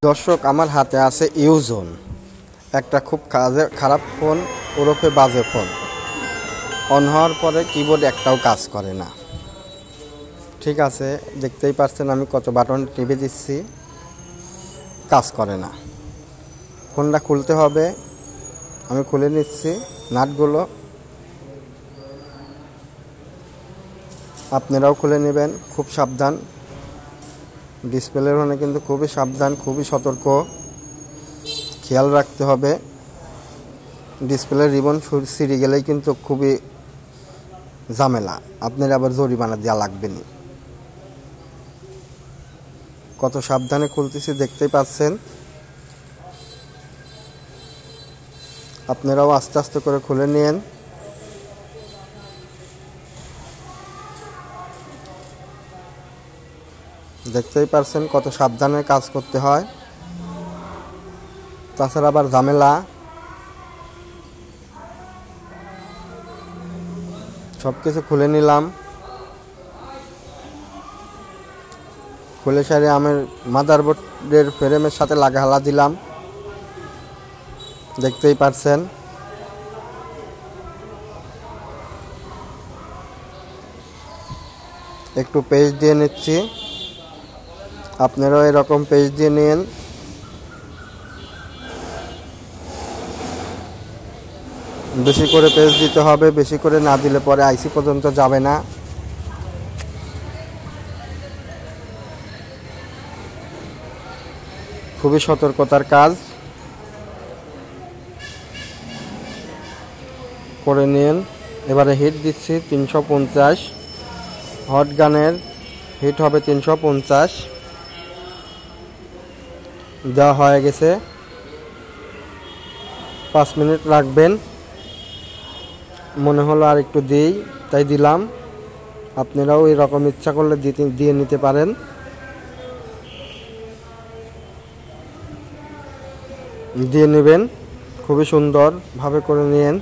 দর্শক, আমার হাতে আছে ইউজোন, একটা খুব খারাপ ফোন, ওরফে বাজে ফোন। অন হওয়ার পরে কিবোর্ড একটাও কাজ করে না। ঠিক আছে, দেখতেই পাচ্ছেন আমি কত বাটন টিপে দিচ্ছি, কাজ করে না। ফোনটা খুলতে হবে, আমি খুলে নিচ্ছি নাটগুলো। আপনারাও খুলে নেবেন, খুব সাবধান। ডিসপ্লের ওখানে কিন্তু খুবই সাবধান, খুবই সতর্ক, খেয়াল রাখতে হবে। ডিসপ্লের রিবন ছিঁড়ে গেলেই কিন্তু খুবই ঝামেলা, আপনার আবার জরিমানা দেওয়া লাগবে না। কত সাবধানে খুলতেছি দেখতেই পাচ্ছেন। আপনারাও আস্তে আস্তে করে খুলে নিন। দেখতেই পাচ্ছেন কত সাবধানে কাজ করতে হয়, তাছাড়া আবার ঝামেলা। সব কিছু খুলে নিলাম, খুলে সারে আমার মাদারবোর্ডের ফ্রেমের সাথে লাগালা দিলাম, দেখতেই পাচ্ছেন। একটু পেস্ট দিয়ে নিচ্ছি, আপনারাও এরকম পেস্ট দিয়ে নিন। বেশি করে পেস্ট দিতে হবে, বেশি করে না দিলে পরে আইসি পর্যন্ত যাবে না। খুবই সতর্কতার কাজ করে নিন। এবারে হিট দিচ্ছি 350, হট গানের হিট হবে 350। দেওয়া হয়ে গেছে, 5 মিনিট রাখবেন। মনে হলো আর একটু দিই, তাই দিলাম। আপনারাও এরকম ইচ্ছা করলে দিয়ে নিতে পারেন। দিয়ে নেবেন, খুবই সুন্দরভাবে করে নিন।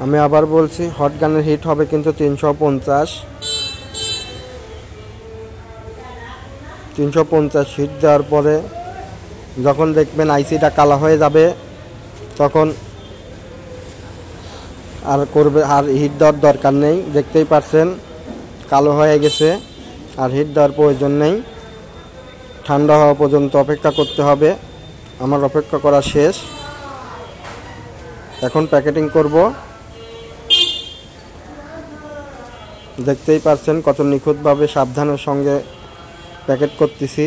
আমি আবার বলছি, হট গানের হিট হবে কিন্তু 350। 350 হিট দেওয়ার পরে যখন দেখবেন আইসিটা কালো হয়ে যাবে, তখন আর হিট দেওয়ার দরকার নেই। দেখতেই পাচ্ছেন কালো হয়ে গেছে, আর হিট দেওয়ার প্রয়োজন নেই। ঠান্ডা হওয়া পর্যন্ত অপেক্ষা করতে হবে। আমার অপেক্ষা করা শেষ, এখন প্যাকেটিং করব। দেখতেই পাচ্ছেন কত নিখুঁতভাবে সাবধানের সঙ্গে প্যাকেট করতেছি।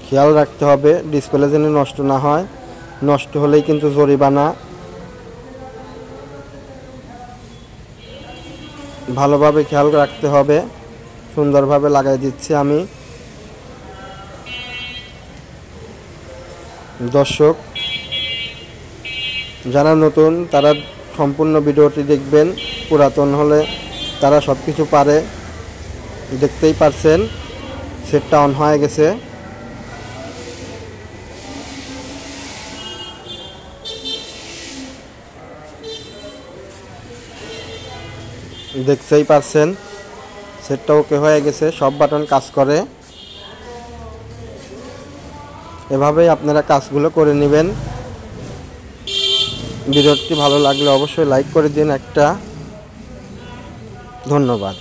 খেয়াল রাখতে হবে ডিসপ্লে যেন নষ্ট না হয়, নষ্ট হলেই কিন্তু জরিমানা। ভালোভাবে খেয়াল রাখতে হবে। সুন্দরভাবে লাগাই দিচ্ছি আমি। দর্শক যারা নতুন তারা সম্পূর্ণ ভিডিওটি দেখবেন, পুরাতন হলে তারা সব কিছু পারে। দেখতেই পাচ্ছেন সেটটা অন হয়ে গেছে। দেখতেই পাচ্ছেন সেটটা ওকে হয়ে গেছে, সব বাটন কাজ করে। এভাবেই আপনারা কাজগুলো করে নেবেন। ভিডিওটি ভালো লাগলে অবশ্যই লাইক করে দিন একটা। ধন্যবাদ।